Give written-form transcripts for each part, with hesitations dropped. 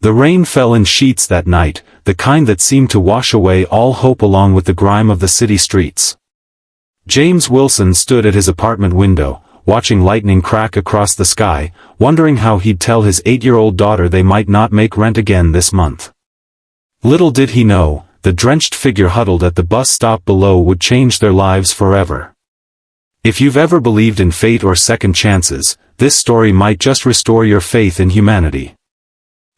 The rain fell in sheets that night, the kind that seemed to wash away all hope along with the grime of the city streets. James Wilson stood at his apartment window, watching lightning crack across the sky, wondering how he'd tell his 8-year-old daughter they might not make rent again this month. Little did he know, the drenched figure huddled at the bus stop below would change their lives forever. If you've ever believed in fate or second chances, this story might just restore your faith in humanity.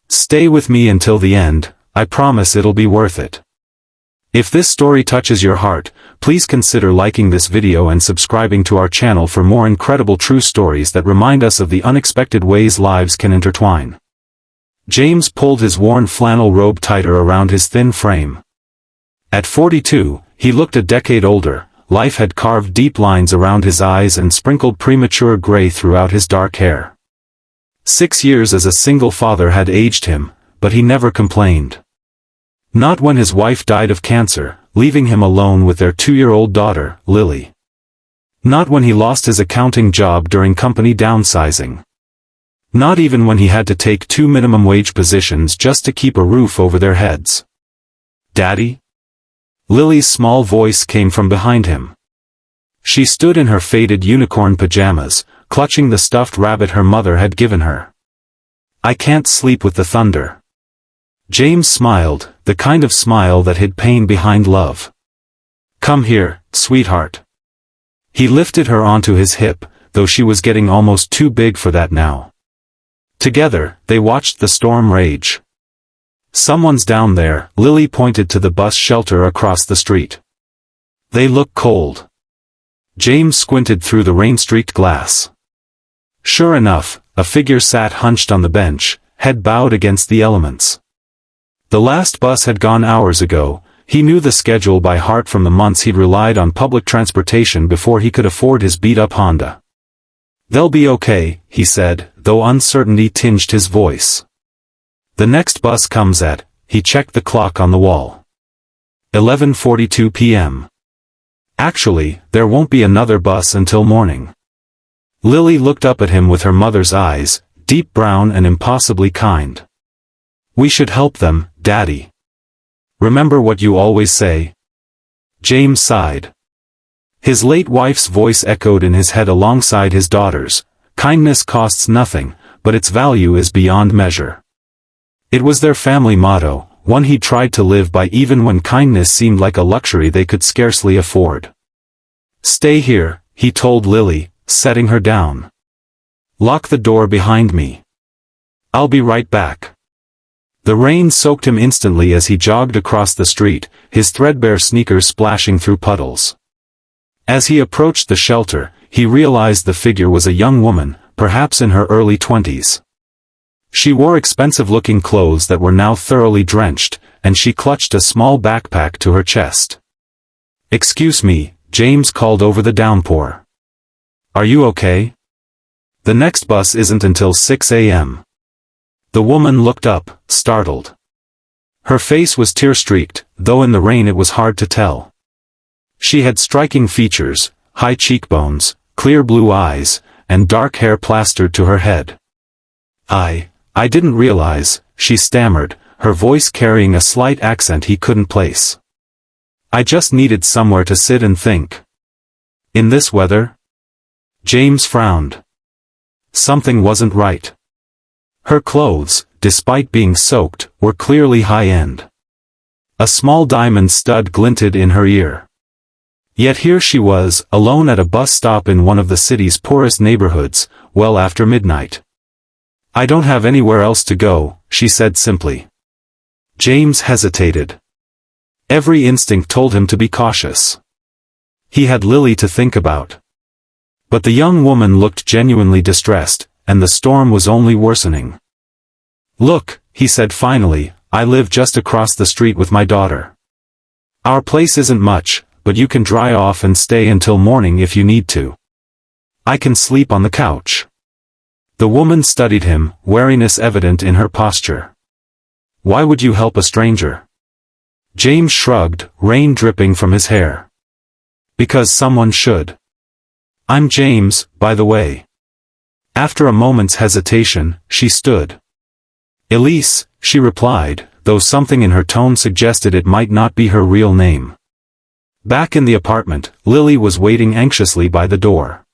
Stay with me until the end, I promise it'll be worth it. If this story touches your heart, please consider liking this video and subscribing to our channel for more incredible true stories that remind us of the unexpected ways lives can intertwine. James pulled his worn flannel robe tighter around his thin frame. At 42, he looked a decade older. Life had carved deep lines around his eyes and sprinkled premature gray throughout his dark hair. 6 years as a single father had aged him, but he never complained. Not when his wife died of cancer, leaving him alone with their 2-year-old daughter, Lily. Not when he lost his accounting job during company downsizing. Not even when he had to take 2 minimum wage positions just to keep a roof over their heads. "Daddy?" Lily's small voice came from behind him. She stood in her faded unicorn pajamas, clutching the stuffed rabbit her mother had given her. "I can't sleep with the thunder." James smiled, the kind of smile that hid pain behind love. "Come here, sweetheart." He lifted her onto his hip, though she was getting almost too big for that now. Together, they watched the storm rage. "Someone's down there," Lily pointed to the bus shelter across the street. "They look cold." James squinted through the rain-streaked glass. Sure enough, a figure sat hunched on the bench, head bowed against the elements. The last bus had gone hours ago. He knew the schedule by heart from the months he'd relied on public transportation before he could afford his beat-up Honda. "They'll be okay," he said, though uncertainty tinged his voice. "The next bus comes at," he checked the clock on the wall. 11:42 p.m. "Actually, there won't be another bus until morning." Lily looked up at him with her mother's eyes, deep brown and impossibly kind. "We should help them, Daddy. Remember what you always say?" James sighed. His late wife's voice echoed in his head alongside his daughter's. "Kindness costs nothing, but its value is beyond measure." It was their family motto, one he tried to live by even when kindness seemed like a luxury they could scarcely afford. "Stay here," he told Lily, setting her down. "Lock the door behind me. I'll be right back." The rain soaked him instantly as he jogged across the street, his threadbare sneakers splashing through puddles. As he approached the shelter, he realized the figure was a young woman, perhaps in her early 20s. She wore expensive-looking clothes that were now thoroughly drenched, and she clutched a small backpack to her chest. "Excuse me," James called over the downpour. "Are you okay? The next bus isn't until 6 a.m. The woman looked up, startled. Her face was tear-streaked, though in the rain it was hard to tell. She had striking features, high cheekbones, clear blue eyes, and dark hair plastered to her head. I didn't realize," she stammered, her voice carrying a slight accent he couldn't place. "I just needed somewhere to sit and think." "In this weather?" James frowned. Something wasn't right. Her clothes, despite being soaked, were clearly high-end. A small diamond stud glinted in her ear. Yet here she was, alone at a bus stop in one of the city's poorest neighborhoods, well after midnight. "I don't have anywhere else to go," she said simply. James hesitated. Every instinct told him to be cautious. He had Lily to think about. But the young woman looked genuinely distressed, and the storm was only worsening. "Look," he said finally, "I live just across the street with my daughter. Our place isn't much, but you can dry off and stay until morning if you need to. I can sleep on the couch." The woman studied him, wariness evident in her posture. "Why would you help a stranger?" James shrugged, rain dripping from his hair. "Because someone should. I'm James, by the way." After a moment's hesitation, she stood. Elise, she replied, though something in her tone suggested it might not be her real name. Back in the apartment, Lily was waiting anxiously by the door.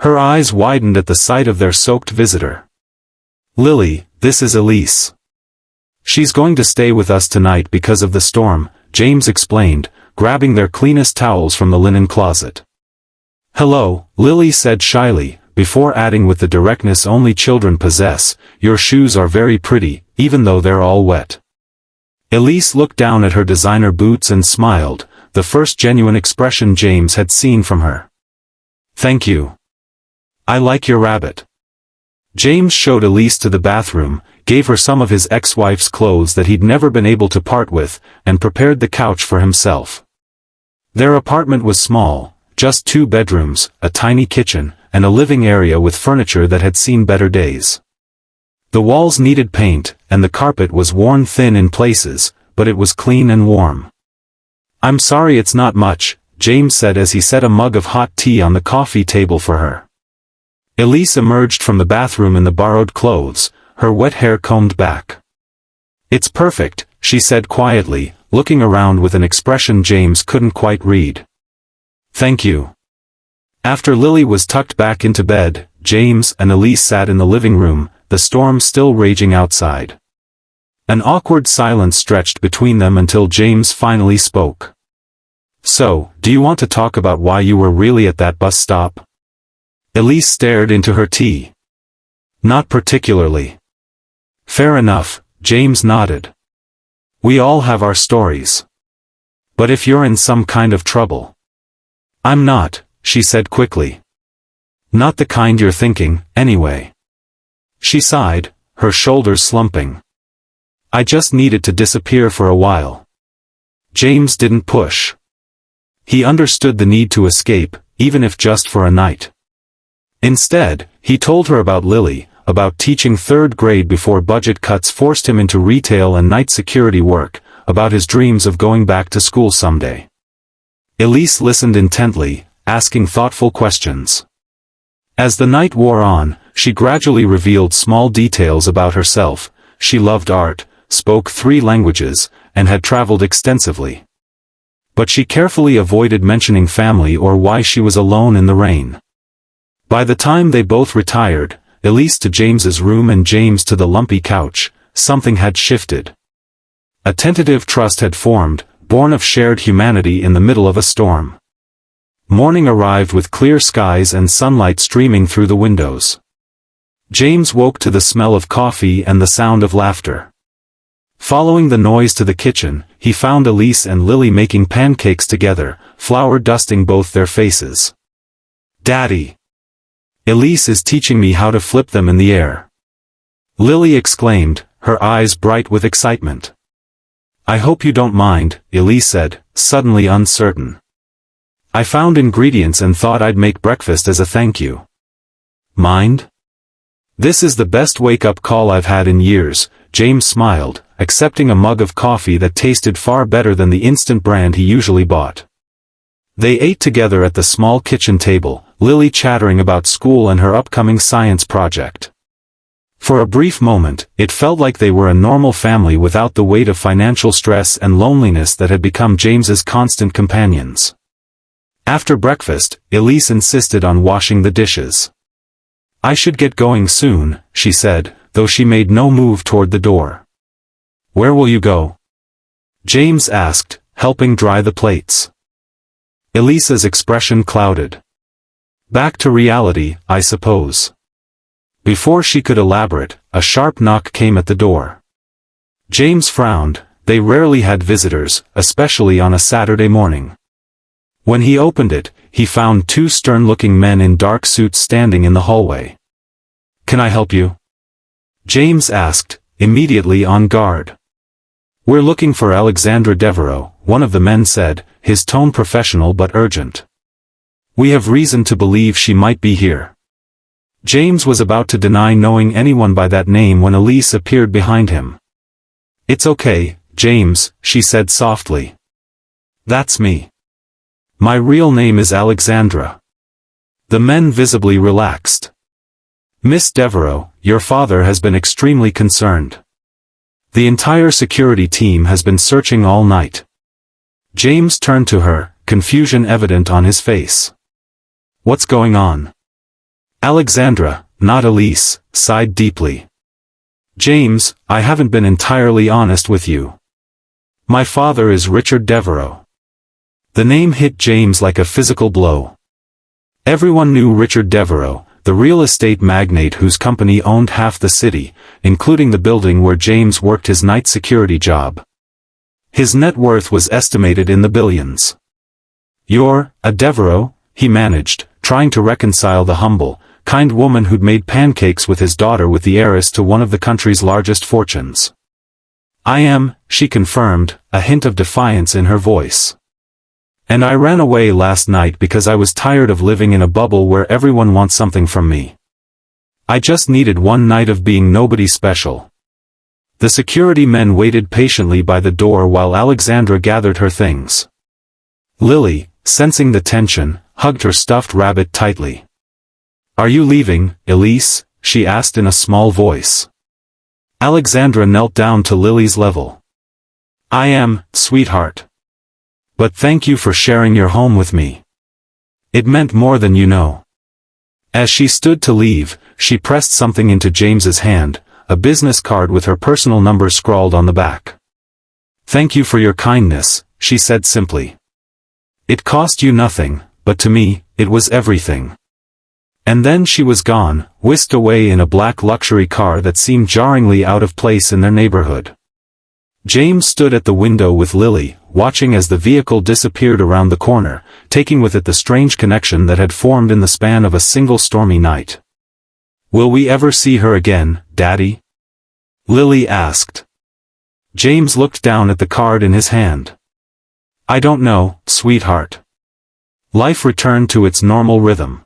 Her eyes widened at the sight of their soaked visitor. "Lily, this is Elise. She's going to stay with us tonight because of the storm," James explained, grabbing their cleanest towels from the linen closet. "Hello," Lily said shyly, before adding with the directness only children possess, "Your shoes are very pretty, even though they're all wet." Elise looked down at her designer boots and smiled, the first genuine expression James had seen from her. "Thank you. I like your rabbit." James showed Elise to the bathroom, gave her some of his ex-wife's clothes that he'd never been able to part with, and prepared the couch for himself. Their apartment was small, just 2 bedrooms, a tiny kitchen, and a living area with furniture that had seen better days. The walls needed paint, and the carpet was worn thin in places, but it was clean and warm. "I'm sorry it's not much," James said as he set a mug of hot tea on the coffee table for her. Elise emerged from the bathroom in the borrowed clothes, her wet hair combed back. "It's perfect," she said quietly, looking around with an expression James couldn't quite read. "Thank you." After Lily was tucked back into bed, James and Elise sat in the living room, the storm still raging outside. An awkward silence stretched between them until James finally spoke. "So, do you want to talk about why you were really at that bus stop?" Elise stared into her tea. "Not particularly." "Fair enough," James nodded. "We all have our stories. But if you're in some kind of trouble—" "I'm not," she said quickly. "Not the kind you're thinking, anyway." She sighed, her shoulders slumping. "I just needed to disappear for a while." James didn't push. He understood the need to escape, even if just for a night. Instead, he told her about Lily, about teaching 3rd grade before budget cuts forced him into retail and night security work, about his dreams of going back to school someday. Elise listened intently, asking thoughtful questions. As the night wore on, she gradually revealed small details about herself. She loved art, spoke 3 languages, and had traveled extensively. But she carefully avoided mentioning family or why she was alone in the rain. By the time they both retired, Elise to James's room and James to the lumpy couch, something had shifted. A tentative trust had formed, born of shared humanity in the middle of a storm. Morning arrived with clear skies and sunlight streaming through the windows. James woke to the smell of coffee and the sound of laughter. Following the noise to the kitchen, he found Elise and Lily making pancakes together, flour dusting both their faces. "Daddy! Elise is teaching me how to flip them in the air," Lily exclaimed, her eyes bright with excitement. "I hope you don't mind," Elise said, suddenly uncertain. "I found ingredients and thought I'd make breakfast as a thank you." "Mind? This is the best wake-up call I've had in years," James smiled, accepting a mug of coffee that tasted far better than the instant brand he usually bought. They ate together at the small kitchen table, Lily chattering about school and her upcoming science project. For a brief moment, it felt like they were a normal family without the weight of financial stress and loneliness that had become James's constant companions. After breakfast, Elise insisted on washing the dishes. "I should get going soon," she said, though she made no move toward the door. "Where will you go?" James asked, helping dry the plates. Elise's expression clouded. "Back to reality, I suppose." Before she could elaborate, a sharp knock came at the door. James frowned. They rarely had visitors, especially on a Saturday morning. When he opened it, he found 2 stern-looking men in dark suits standing in the hallway. "Can I help you?" James asked, immediately on guard. "We're looking for Alexandra Devereaux," one of the men said, his tone professional but urgent. "We have reason to believe she might be here." James was about to deny knowing anyone by that name when Elise appeared behind him. "It's okay, James," she said softly. "That's me. My real name is Alexandra." The men visibly relaxed. Miss Devereaux, your father has been extremely concerned. The entire security team has been searching all night. James turned to her, confusion evident on his face. What's going on? Alexandra, not Elise, sighed deeply. James, I haven't been entirely honest with you. My father is Richard Devereaux. The name hit James like a physical blow. Everyone knew Richard Devereaux, the real estate magnate whose company owned half the city, including the building where James worked his night security job. His net worth was estimated in the billions. You're a Devereaux, he managed, trying to reconcile the humble, kind woman who'd made pancakes with his daughter with the heiress to one of the country's largest fortunes. I am, she confirmed, a hint of defiance in her voice. And I ran away last night because I was tired of living in a bubble where everyone wants something from me. I just needed one night of being nobody special. The security men waited patiently by the door while Alexandra gathered her things. Lily, sensing the tension, hugged her stuffed rabbit tightly. Are you leaving, Elise? She asked in a small voice. Alexandra knelt down to Lily's level. I am, sweetheart. But thank you for sharing your home with me. It meant more than you know. As she stood to leave, she pressed something into James's hand, a business card with her personal number scrawled on the back. Thank you for your kindness, she said simply. It cost you nothing, but to me, it was everything. And then she was gone, whisked away in a black luxury car that seemed jarringly out of place in their neighborhood. James stood at the window with Lily, watching as the vehicle disappeared around the corner, taking with it the strange connection that had formed in the span of a single stormy night. Will we ever see her again, Daddy? Lily asked. James looked down at the card in his hand. I don't know, sweetheart. Life returned to its normal rhythm.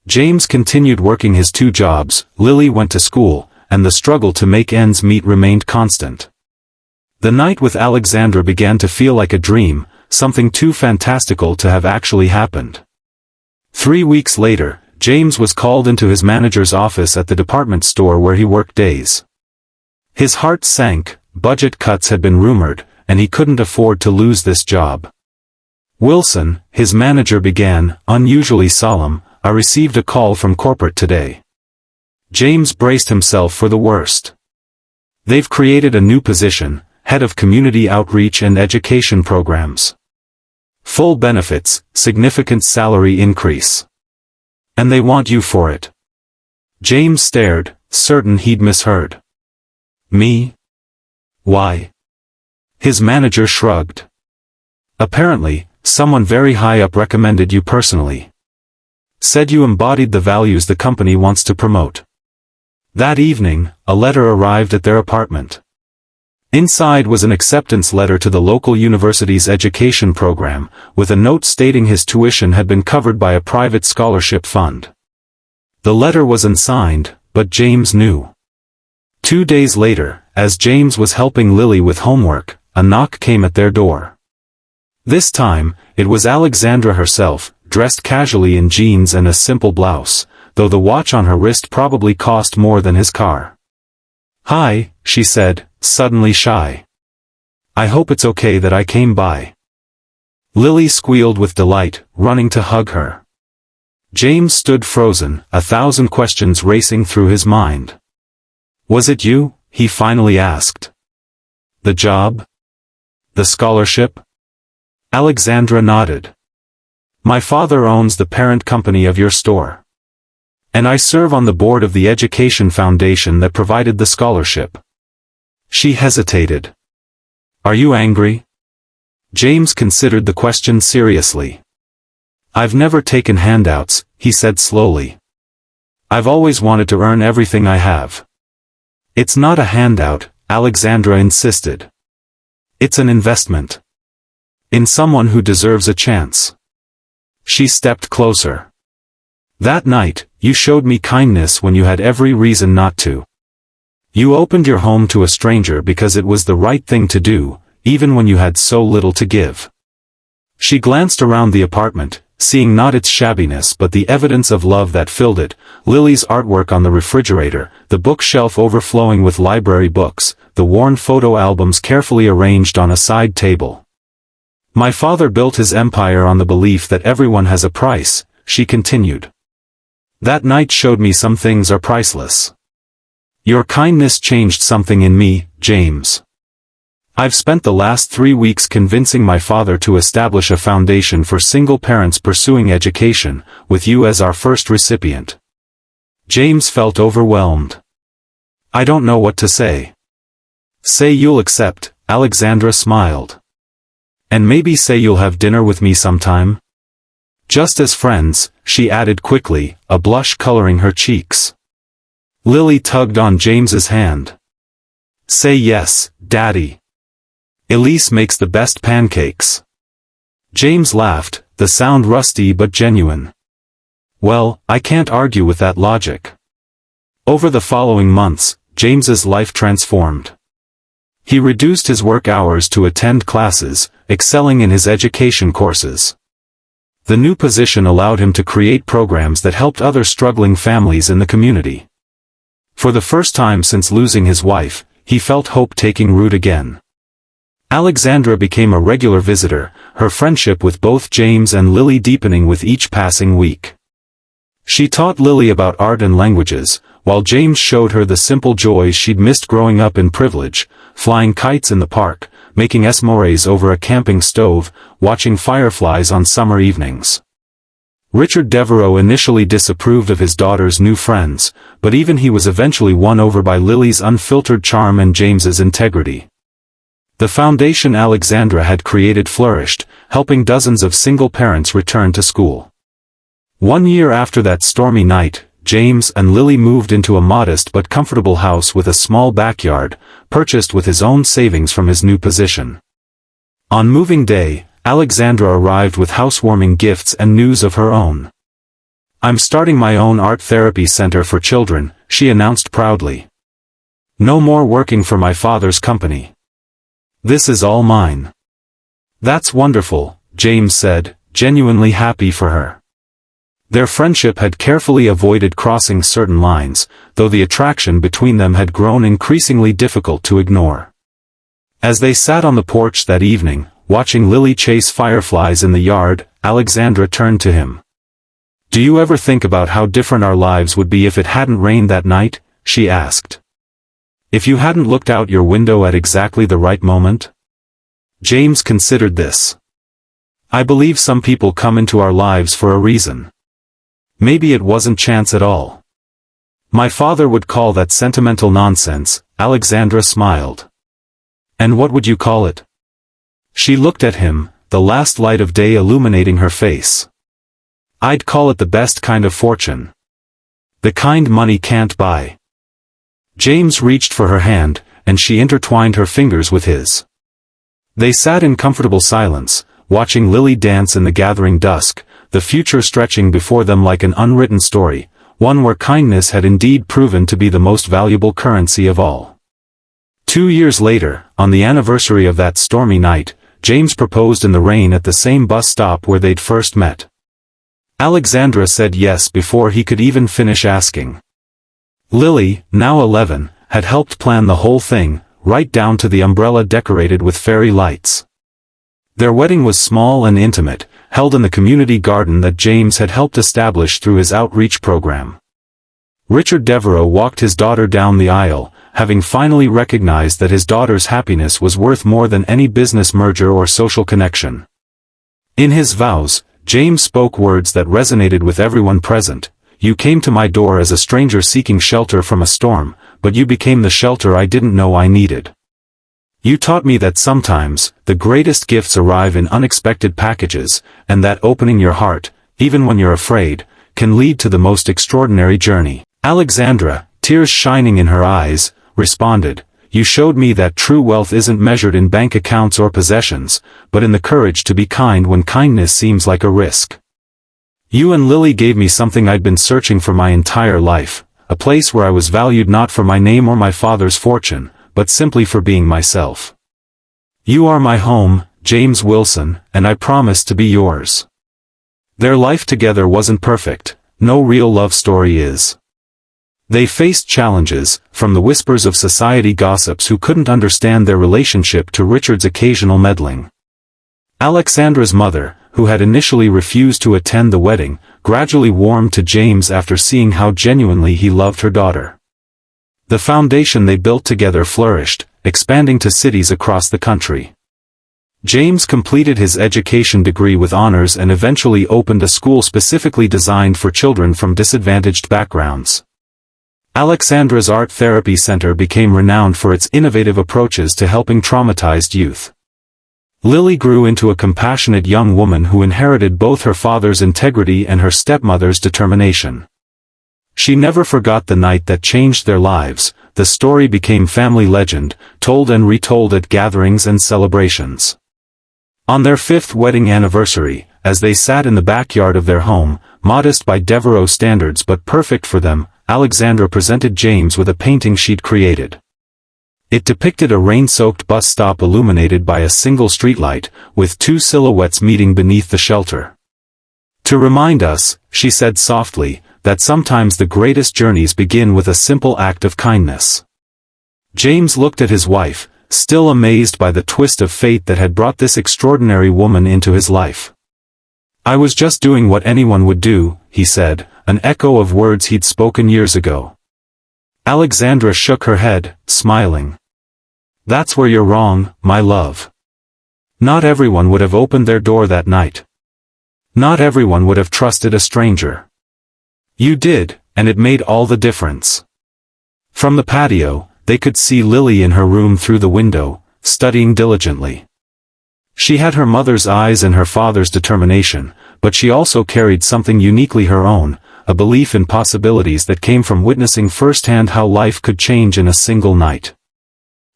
James continued working his 2 jobs, Lily went to school, and the struggle to make ends meet remained constant. The night with Alexandra began to feel like a dream, something too fantastical to have actually happened. 3 weeks later, James was called into his manager's office at the department store where he worked days. His heart sank, budget cuts had been rumored, and he couldn't afford to lose this job. Wilson, his manager began, unusually solemn, I received a call from corporate today. James braced himself for the worst. They've created a new position, head of community outreach and education programs. Full benefits, significant salary increase. And they want you for it. James stared, certain he'd misheard. Me? Why? His manager shrugged. Apparently, someone very high up recommended you personally. Said you embodied the values the company wants to promote. That evening, a letter arrived at their apartment. Inside was an acceptance letter to the local university's education program, with a note stating his tuition had been covered by a private scholarship fund. The letter was unsigned, but James knew. 2 days later, as James was helping Lily with homework, a knock came at their door. This time, it was Alexandra herself, dressed casually in jeans and a simple blouse, though the watch on her wrist probably cost more than his car. Hi, she said, suddenly shy. I hope it's okay that I came by. Lily squealed with delight, running to hug her. James stood frozen, 1,000 questions racing through his mind. Was it you? He finally asked. The job? The scholarship? Alexandra nodded. My father owns the parent company of your store. And I serve on the board of the education foundation that provided the scholarship. She hesitated. Are you angry? James considered the question seriously. I've never taken handouts, he said slowly. I've always wanted to earn everything I have. It's not a handout, Alexandra insisted. It's an investment. In someone who deserves a chance. She stepped closer. That night, you showed me kindness when you had every reason not to. You opened your home to a stranger because it was the right thing to do, even when you had so little to give. She glanced around the apartment, seeing not its shabbiness but the evidence of love that filled it, Lily's artwork on the refrigerator, the bookshelf overflowing with library books, the worn photo albums carefully arranged on a side table. My father built his empire on the belief that everyone has a price, she continued. That night showed me some things are priceless. Your kindness changed something in me, James. I've spent the last 3 weeks convincing my father to establish a foundation for single parents pursuing education, with you as our first recipient. James felt overwhelmed. I don't know what to say. Say you'll accept, Alexandra smiled. And maybe say you'll have dinner with me sometime? Just as friends, she added quickly, a blush coloring her cheeks. Lily tugged on James's hand. Say yes, Daddy. Elise makes the best pancakes. James laughed, the sound rusty but genuine. Well, I can't argue with that logic. Over the following months, James's life transformed. He reduced his work hours to attend classes, excelling in his education courses. The new position allowed him to create programs that helped other struggling families in the community. For the first time since losing his wife, he felt hope taking root again. Alexandra became a regular visitor, her friendship with both James and Lily deepening with each passing week. She taught Lily about art and languages, while James showed her the simple joys she'd missed growing up in privilege, flying kites in the park, making s'mores over a camping stove, watching fireflies on summer evenings. Richard Devereaux initially disapproved of his daughter's new friends, but even he was eventually won over by Lily's unfiltered charm and James's integrity. The foundation Alexandra had created flourished, helping dozens of single parents return to school. 1 year after that stormy night, James and Lily moved into a modest but comfortable house with a small backyard, purchased with his own savings from his new position. On moving day, Alexandra arrived with housewarming gifts and news of her own. I'm starting my own art therapy center for children, she announced proudly. No more working for my father's company. This is all mine. That's wonderful, James said, genuinely happy for her. Their friendship had carefully avoided crossing certain lines, though the attraction between them had grown increasingly difficult to ignore. As they sat on the porch that evening, watching Lily chase fireflies in the yard, Alexandra turned to him. Do you ever think about how different our lives would be if it hadn't rained that night? She asked. If you hadn't looked out your window at exactly the right moment? James considered this. I believe some people come into our lives for a reason. Maybe it wasn't chance at all. My father would call that sentimental nonsense, Alexandra smiled. And what would you call it? She looked at him, the last light of day illuminating her face. I'd call it the best kind of fortune. The kind money can't buy. James reached for her hand, and she intertwined her fingers with his. They sat in comfortable silence, watching Lily dance in the gathering dusk, the future stretching before them like an unwritten story, one where kindness had indeed proven to be the most valuable currency of all. 2 years later, on the anniversary of that stormy night, James proposed in the rain at the same bus stop where they'd first met. Alexandra said yes before he could even finish asking. Lily, now 11, had helped plan the whole thing, right down to the umbrella decorated with fairy lights. Their wedding was small and intimate, held in the community garden that James had helped establish through his outreach program. Richard Devereaux walked his daughter down the aisle, having finally recognized that his daughter's happiness was worth more than any business merger or social connection. In his vows, James spoke words that resonated with everyone present. You came to my door as a stranger seeking shelter from a storm, but you became the shelter I didn't know I needed. You taught me that sometimes, the greatest gifts arrive in unexpected packages, and that opening your heart, even when you're afraid, can lead to the most extraordinary journey. Alexandra, tears shining in her eyes, responded, You showed me that true wealth isn't measured in bank accounts or possessions, but in the courage to be kind when kindness seems like a risk. You and Lily gave me something I'd been searching for my entire life, a place where I was valued not for my name or my father's fortune, but simply for being myself. You are my home, James Wilson, and I promise to be yours. Their life together wasn't perfect, no real love story is. They faced challenges, from the whispers of society gossips who couldn't understand their relationship to Richard's occasional meddling. Alexandra's mother, who had initially refused to attend the wedding, gradually warmed to James after seeing how genuinely he loved her daughter. The foundation they built together flourished, expanding to cities across the country. James completed his education degree with honors and eventually opened a school specifically designed for children from disadvantaged backgrounds. Alexandra's Art Therapy Center became renowned for its innovative approaches to helping traumatized youth. Lily grew into a compassionate young woman who inherited both her father's integrity and her stepmother's determination. She never forgot the night that changed their lives. The story became family legend, told and retold at gatherings and celebrations. On their 5th wedding anniversary, as they sat in the backyard of their home, modest by Devereux standards but perfect for them, Alexandra presented James with a painting she'd created. It depicted a rain-soaked bus stop illuminated by a single streetlight, with 2 silhouettes meeting beneath the shelter. "To remind us," she said softly, "that sometimes the greatest journeys begin with a simple act of kindness." James looked at his wife, still amazed by the twist of fate that had brought this extraordinary woman into his life. "I was just doing what anyone would do," he said, an echo of words he'd spoken years ago. Alexandra shook her head, smiling. "That's where you're wrong, my love. Not everyone would have opened their door that night. Not everyone would have trusted a stranger. You did, and it made all the difference." From the patio, they could see Lily in her room through the window, studying diligently. She had her mother's eyes and her father's determination, but she also carried something uniquely her own, a belief in possibilities that came from witnessing firsthand how life could change in a single night.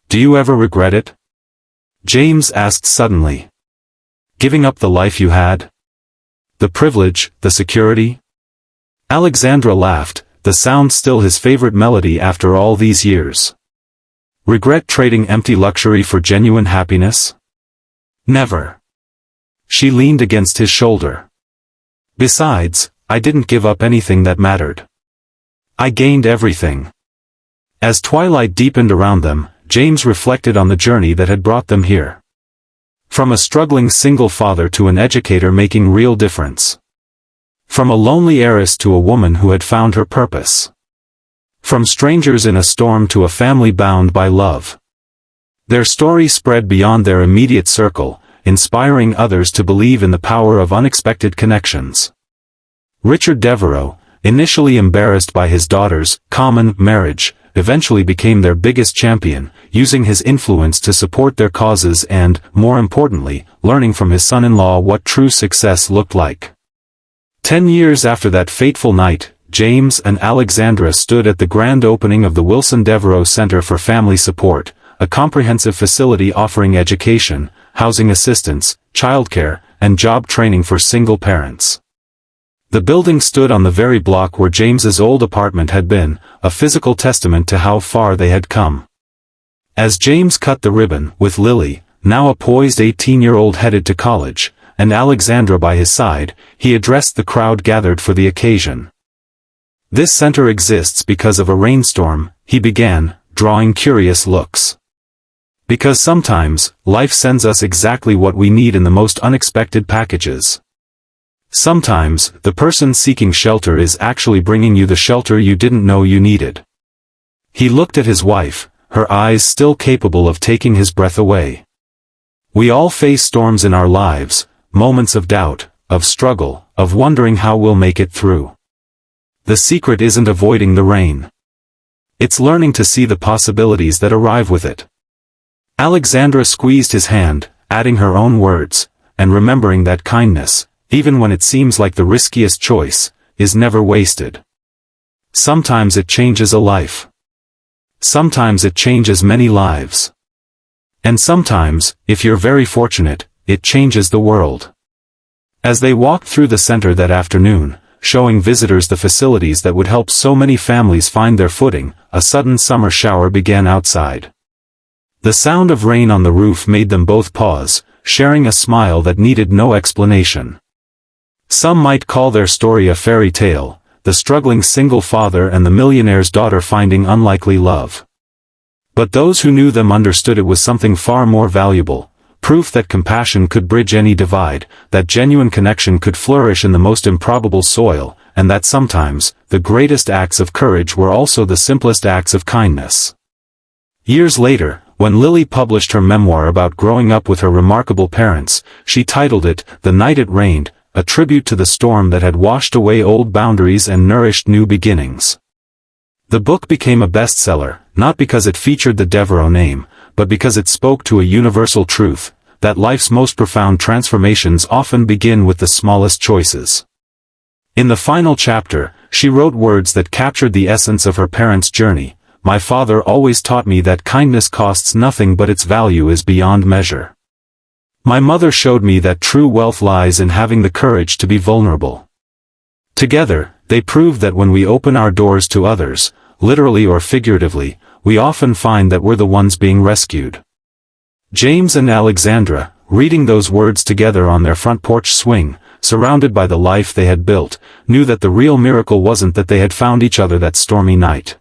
"Do you ever regret it?" James asked suddenly. "Giving up the life you had? The privilege, the security?" Alexandra laughed, the sound still his favorite melody after all these years. "Regret trading empty luxury for genuine happiness? Never." She leaned against his shoulder. "Besides, I didn't give up anything that mattered. I gained everything." As twilight deepened around them, James reflected on the journey that had brought them here. From a struggling single father to an educator making real difference. From a lonely heiress to a woman who had found her purpose. From strangers in a storm to a family bound by love. Their story spread beyond their immediate circle, inspiring others to believe in the power of unexpected connections. Richard Devereux, initially embarrassed by his daughter's common marriage, eventually became their biggest champion, using his influence to support their causes and, more importantly, learning from his son-in-law what true success looked like. 10 years after that fateful night, James and Alexandra stood at the grand opening of the Wilson Devereux Center for Family Support, a comprehensive facility offering education, housing assistance, childcare, and job training for single parents. The building stood on the very block where James's old apartment had been, a physical testament to how far they had come. As James cut the ribbon, with Lily, now a poised 18-year-old headed to college, and Alexandra by his side, he addressed the crowd gathered for the occasion. "This center exists because of a rainstorm," he began, drawing curious looks. "Because sometimes, life sends us exactly what we need in the most unexpected packages. Sometimes, the person seeking shelter is actually bringing you the shelter you didn't know you needed." He looked at his wife, her eyes still capable of taking his breath away. "We all face storms in our lives, moments of doubt, of struggle, of wondering how we'll make it through. The secret isn't avoiding the rain. It's learning to see the possibilities that arrive with it." Alexandra squeezed his hand, adding her own words, and remembering that kindness, even when it seems like the riskiest choice, is never wasted. Sometimes it changes a life. Sometimes it changes many lives. And sometimes, if you're very fortunate, it changes the world. As they walked through the center that afternoon, showing visitors the facilities that would help so many families find their footing, a sudden summer shower began outside. The sound of rain on the roof made them both pause, sharing a smile that needed no explanation. Some might call their story a fairy tale, the struggling single father and the millionaire's daughter finding unlikely love. But those who knew them understood it was something far more valuable, proof that compassion could bridge any divide, that genuine connection could flourish in the most improbable soil, and that sometimes, the greatest acts of courage were also the simplest acts of kindness. Years later, when Lily published her memoir about growing up with her remarkable parents, she titled it, The Night It Rained, a tribute to the storm that had washed away old boundaries and nourished new beginnings. The book became a bestseller, not because it featured the Devereaux name, but because it spoke to a universal truth, that life's most profound transformations often begin with the smallest choices. In the final chapter, she wrote words that captured the essence of her parents' journey. My father always taught me that kindness costs nothing but its value is beyond measure. My mother showed me that true wealth lies in having the courage to be vulnerable. Together, they proved that when we open our doors to others, literally or figuratively, we often find that we're the ones being rescued. James and Alexandra, reading those words together on their front porch swing, surrounded by the life they had built, knew that the real miracle wasn't that they had found each other that stormy night.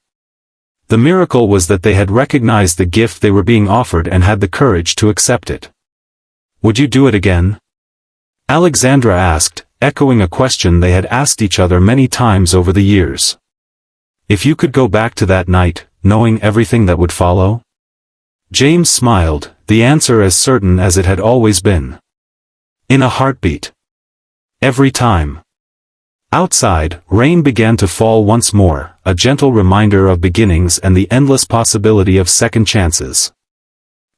The miracle was that they had recognized the gift they were being offered and had the courage to accept it. Would you do it again? Alexandra asked, echoing a question they had asked each other many times over the years. If you could go back to that night, knowing everything that would follow? James smiled, the answer as certain as it had always been. In a heartbeat. Every time. Outside, rain began to fall once more, a gentle reminder of beginnings and the endless possibility of second chances.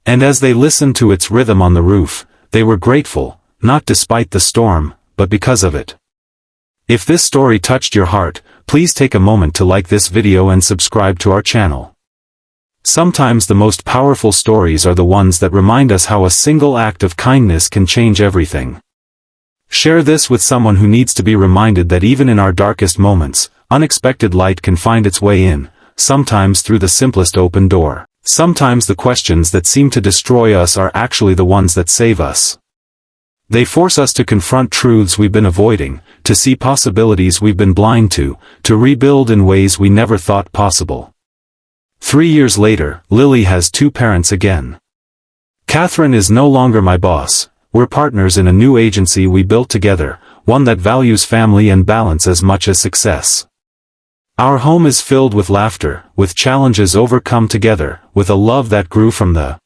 And as they listened to its rhythm on the roof, they were grateful, not despite the storm, but because of it. If this story touched your heart, please take a moment to like this video and subscribe to our channel. Sometimes the most powerful stories are the ones that remind us how a single act of kindness can change everything. Share this with someone who needs to be reminded that even in our darkest moments, unexpected light can find its way in, sometimes through the simplest open door. Sometimes the questions that seem to destroy us are actually the ones that save us. They force us to confront truths we've been avoiding, to see possibilities we've been blind to rebuild in ways we never thought possible. 3 years later, Lily has 2 parents again. Catherine is no longer my boss. We're partners in a new agency we built together, one that values family and balance as much as success. Our home is filled with laughter, with challenges overcome together, with a love that grew from the